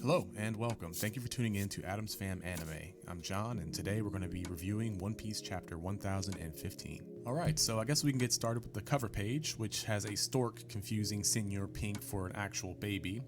Hello and welcome. Thank you for tuning in to Adam's Fam Anime. I'm John, and today we're going to be reviewing One Piece Chapter 1015. Alright, so I guess we can get started with the cover page, which has a stork confusing Senor Pink for an actual baby.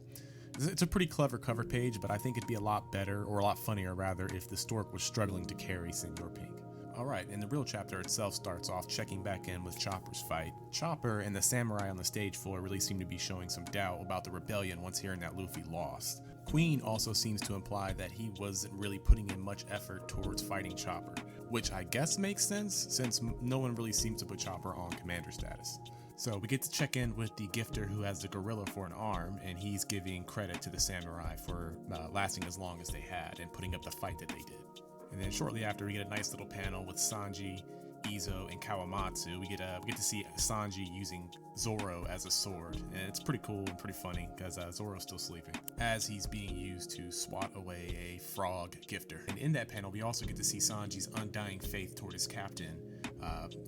It's a pretty clever cover page, but I think it'd be a lot better, or a lot funnier rather, if the stork was struggling to carry Senor Pink. Alright, and the real chapter itself starts off checking back in with Chopper's fight. Chopper and the samurai on the stage floor really seem to be showing some doubt about the rebellion once hearing that Luffy lost. Queen also seems to imply that he wasn't really putting in much effort towards fighting Chopper, which I guess makes sense since no one really seems to put Chopper on commander status. So we get to check in with the gifter who has the gorilla for an arm, and he's giving credit to the samurai for lasting as long as they had and putting up the fight that they did. And then shortly after, we get a nice little panel with Sanji, Izo, and Kawamatsu. We get to see Sanji using Zoro as a sword, and it's pretty cool and pretty funny because Zoro's still sleeping as he's being used to swat away a frog gifter. And in that panel, we also get to see Sanji's undying faith toward his captain,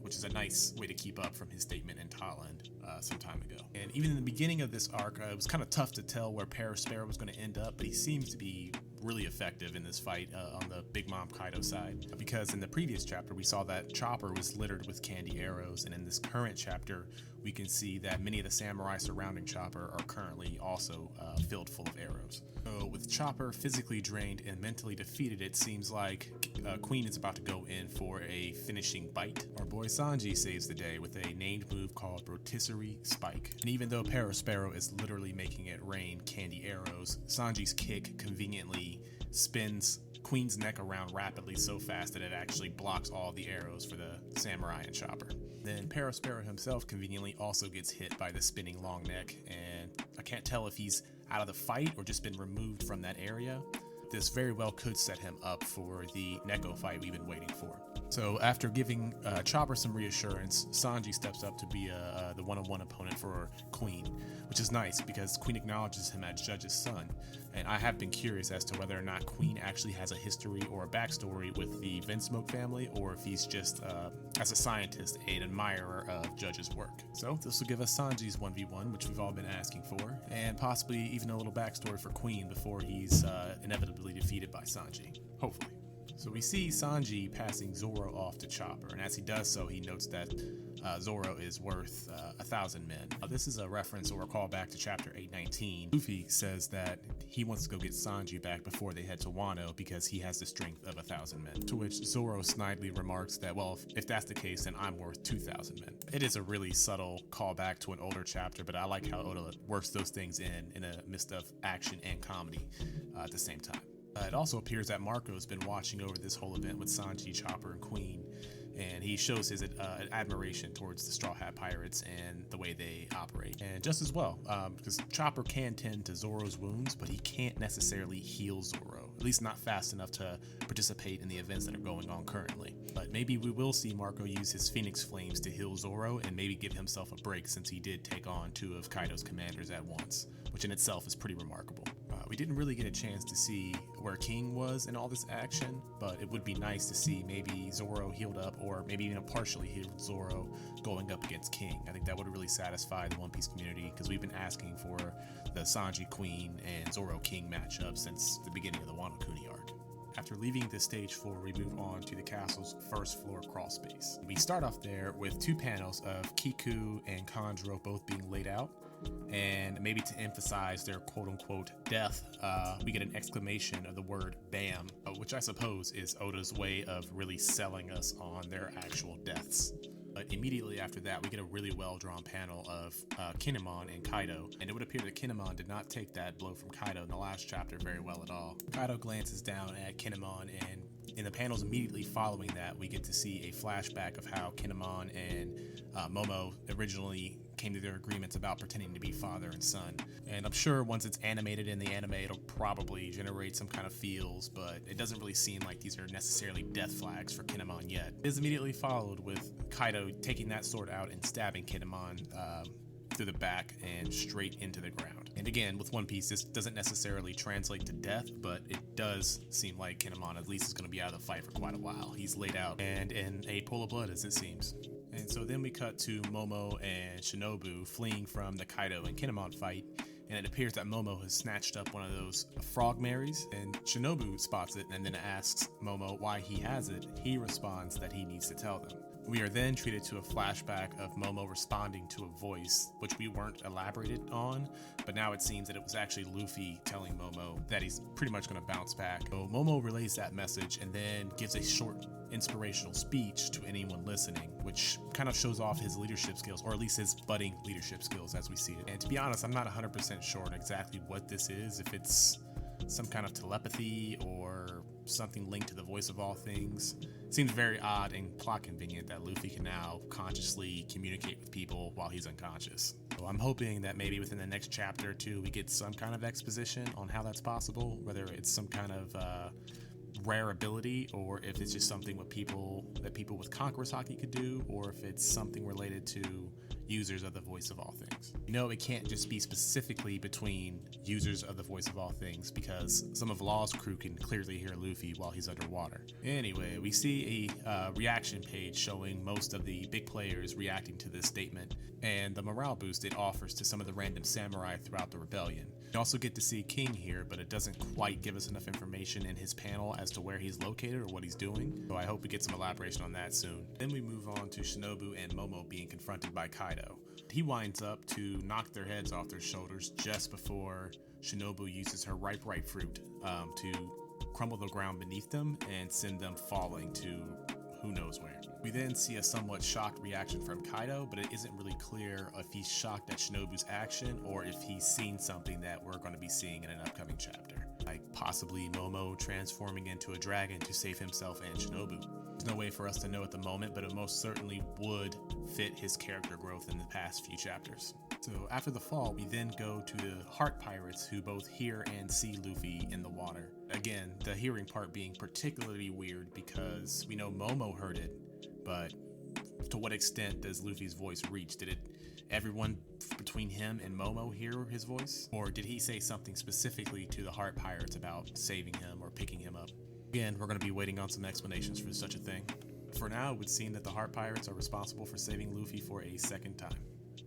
which is a nice way to keep up from his statement in Thailand some time ago. And even in the beginning of this arc, it was kind of tough to tell where Sparrow was going to end up, but he seems to be really effective in this fight on the Big Mom Kaido side, because in the previous chapter we saw that Chopper was littered with candy arrows, and in this current chapter we can see that many of the samurai surrounding Chopper are currently also filled full of arrows. So with Chopper physically drained and mentally defeated, it seems like Queen is about to go in for a finishing bite. Our boy Sanji saves the day with a named move called Rotisserie Spike. And even though Sparrow is literally making it rain candy arrows, Sanji's kick conveniently spins Queen's neck around rapidly so fast that it actually blocks all the arrows for the samurai and Chopper. Then Sparrow himself conveniently also gets hit by the spinning long neck, and I can't tell if he's out of the fight or just been removed from that area. This very well could set him up for the Neko fight we've been waiting for. So after giving Chopper some reassurance, Sanji steps up to be the one-on-one opponent for Queen, which is nice because Queen acknowledges him as Judge's son, and I have been curious as to whether or not Queen actually has a history or a backstory with the Vinsmoke family, or if he's just, as a scientist, an admirer of Judge's work. So this will give us Sanji's 1v1, which we've all been asking for, and possibly even a little backstory for Queen before he's inevitably defeated by Sanji, hopefully. So we see Sanji passing Zoro off to Chopper, and as he does so, he notes that Zoro is worth 1,000 men. This is a reference or a callback to chapter 819. Luffy says that he wants to go get Sanji back before they head to Wano because he has the strength of 1,000 men. To which Zoro snidely remarks that, well, if that's the case, then I'm worth 2,000 men. It is a really subtle callback to an older chapter, but I like how Oda works those things in a midst of action and comedy at the same time. It also appears that Marco's been watching over this whole event with Sanji, Chopper, and Queen, and he shows his admiration towards the Straw Hat Pirates and the way they operate. And just as well, because Chopper can tend to Zoro's wounds, but he can't necessarily heal Zoro, at least not fast enough to participate in the events that are going on currently. But maybe we will see Marco use his Phoenix Flames to heal Zoro and maybe give himself a break, since he did take on 2 of Kaido's commanders at once, which in itself is pretty remarkable. We didn't really get a chance to see where King was in all this action, but it would be nice to see maybe Zoro healed up, or maybe even a partially healed Zoro going up against King. I think that would really satisfy the One Piece community, because we've been asking for the Sanji Queen and Zoro King matchup since the beginning of the Wano Kuni arc. After leaving the stage floor, we move on to the castle's first floor crawl space. We start off there with 2 panels of Kiku and Kanjuro both being laid out, and maybe to emphasize their quote-unquote death, we get an exclamation of the word BAM, which I suppose is Oda's way of really selling us on their actual deaths. But immediately after that, we get a really well-drawn panel of Kinemon and Kaido, and it would appear that Kinemon did not take that blow from Kaido in the last chapter very well at all. Kaido glances down at Kinemon, and in the panels immediately following that, we get to see a flashback of how Kinemon and Momo originally came to their agreements about pretending to be father and son. And I'm sure once it's animated in the anime, it'll probably generate some kind of feels, but it doesn't really seem like these are necessarily death flags for Kinemon yet. It is immediately followed with Kaido taking that sword out and stabbing Kinemon through the back and straight into the ground. And again, with One Piece, this doesn't necessarily translate to death, but it does seem like Kinemon at least is going to be out of the fight for quite a while. He's laid out and in a pool of blood, as it seems. And so then we cut to Momo and Shinobu fleeing from the Kaido and Kinemon fight, and it appears that Momo has snatched up one of those frog Marys, and Shinobu spots it and then asks Momo why he has it. He responds that he needs to tell them. We are then treated to a flashback of Momo responding to a voice, which we weren't elaborated on, but now it seems that it was actually Luffy telling Momo that he's pretty much going to bounce back. So Momo relays that message and then gives a short inspirational speech to anyone listening, which kind of shows off his leadership skills, or at least his budding leadership skills as we see it. And to be honest, I'm not 100% sure on exactly what this is, if it's some kind of telepathy or something linked to the voice of all things. It seems very odd and plot convenient that Luffy can now consciously communicate with people while he's unconscious. So I'm hoping that maybe within the next chapter or two we get some kind of exposition on how that's possible, whether it's some kind of rare ability, or if it's just something with people with Conqueror's Haki could do, or if it's something related to users of the voice of all things. It can't just be specifically between users of the voice of all things, because some of Law's crew can clearly hear Luffy while he's underwater. Anyway, we see a reaction page showing most of the big players reacting to this statement and the morale boost it offers to some of the random samurai throughout the rebellion. We also get to see King here, but it doesn't quite give us enough information in his panel as to where he's located or what he's doing, so I hope we get some elaboration on that soon. Then we move on to Shinobu and Momo being confronted by Kaido. He winds up to knock their heads off their shoulders just before Shinobu uses her ripe fruit to crumble the ground beneath them and send them falling to who knows where. We then see a somewhat shocked reaction from Kaido, but it isn't really clear if he's shocked at Shinobu's action or if he's seen something that we're going to be seeing in an upcoming chapter, like possibly Momo transforming into a dragon to save himself and Shinobu. There's no way for us to know at the moment, but it most certainly would fit his character growth in the past few chapters. So after the fall, we then go to the Heart Pirates, who both hear and see Luffy in the water. Again, the hearing part being particularly weird because we know Momo heard it, but to what extent does Luffy's voice reach? Did everyone between him and Momo hear his voice? Or did he say something specifically to the Heart Pirates about saving him or picking him up? Again, we're going to be waiting on some explanations for such a thing. For now, it would seem that the Heart Pirates are responsible for saving Luffy for a second time.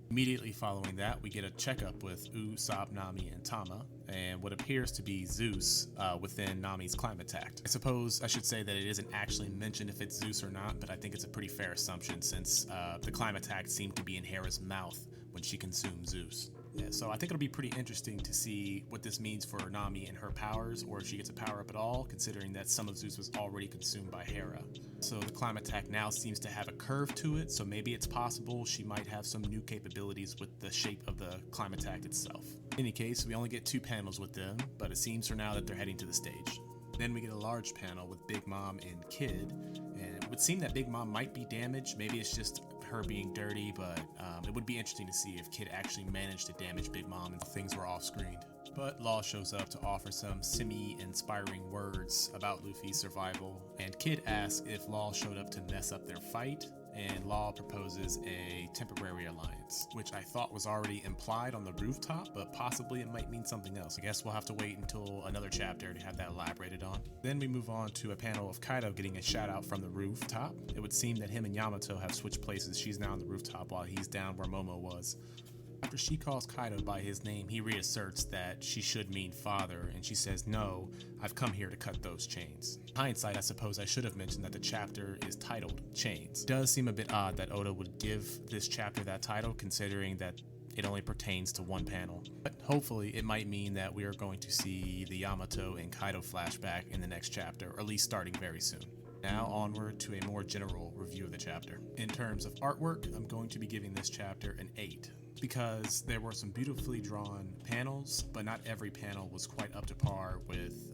Immediately following that, we get a checkup with Usopp, Nami, and Tama, and what appears to be Zeus within Nami's climate tact. I suppose I should say that it isn't actually mentioned if it's Zeus or not, but I think it's a pretty fair assumption since the climate tact seemed to be in Hera's mouth when she consumed Zeus. Yeah, so I think it'll be pretty interesting to see what this means for Nami and her powers, or if she gets a power up at all, considering that some of Zeus was already consumed by Hera. So the climate tact now seems to have a curve to it, so maybe it's possible she might have some new capabilities with the shape of the climate tact itself. In any case, we only get 2 panels with them, but it seems for now that they're heading to the stage. Then we get a large panel with Big Mom and Kid, and it would seem that Big Mom might be damaged. Maybe it's just her being dirty, but it would be interesting to see if Kid actually managed to damage Big Mom and things were off-screened. But Law shows up to offer some semi-inspiring words about Luffy's survival, and Kid asks if Law showed up to mess up their fight, and Law proposes a temporary alliance, which I thought was already implied on the rooftop, but possibly it might mean something else. I guess we'll have to wait until another chapter to have that elaborated on. Then we move on to a panel of Kaido getting a shout out from the rooftop. It would seem that him and Yamato have switched places. She's now on the rooftop while he's down where Momo was. After she calls Kaido by his name, he reasserts that she should mean father, and she says, "No, I've come here to cut those chains." In hindsight, I suppose I should have mentioned that the chapter is titled Chains. It does seem a bit odd that Oda would give this chapter that title, considering that it only pertains to one panel. But hopefully it might mean that we are going to see the Yamato and Kaido flashback in the next chapter, or at least starting very soon. Now onward to a more general review of the chapter. In terms of artwork, I'm going to be giving this chapter an 8. Because there were some beautifully drawn panels, but not every panel was quite up to par with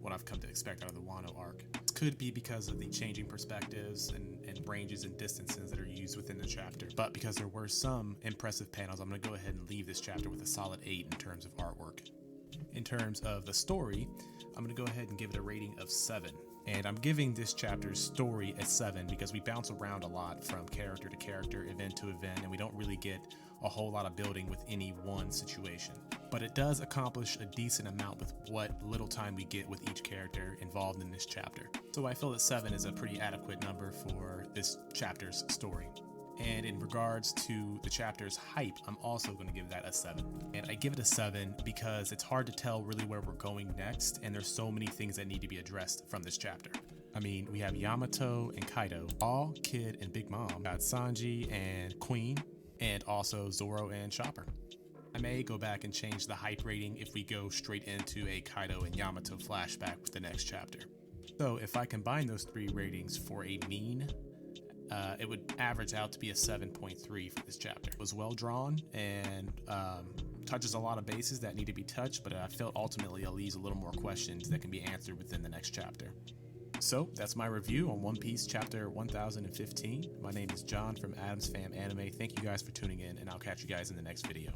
what I've come to expect out of the Wano arc. This could be because of the changing perspectives and ranges and distances that are used within the chapter, but because there were some impressive panels, I'm going to go ahead and leave this chapter with a solid 8 in terms of artwork. In terms of the story, I'm going to go ahead and give it a rating of 7. And I'm giving this chapter's story a 7 because we bounce around a lot from character to character, event to event, and we don't really get a whole lot of building with any one situation. But it does accomplish a decent amount with what little time we get with each character involved in this chapter. So I feel that 7 is a pretty adequate number for this chapter's story. And in regards to the chapter's hype, I'm also going to give that a 7. And I give it a 7 because it's hard to tell really where we're going next, and there's so many things that need to be addressed from this chapter. I mean, we have Yamato and Kaido, All, Kid, and Big Mom, got Sanji and Queen, and also Zoro and Chopper. I may go back and change the hype rating if we go straight into a Kaido and Yamato flashback with the next chapter. So if I combine those 3 ratings for a mean, it would average out to be a 7.3 for this chapter. It was well drawn and touches a lot of bases that need to be touched, but I felt ultimately it leaves a little more questions that can be answered within the next chapter. So that's my review on One Piece chapter 1015. My name is John from Adam's Fam Anime. Thank you guys for tuning in, and I'll catch you guys in the next video.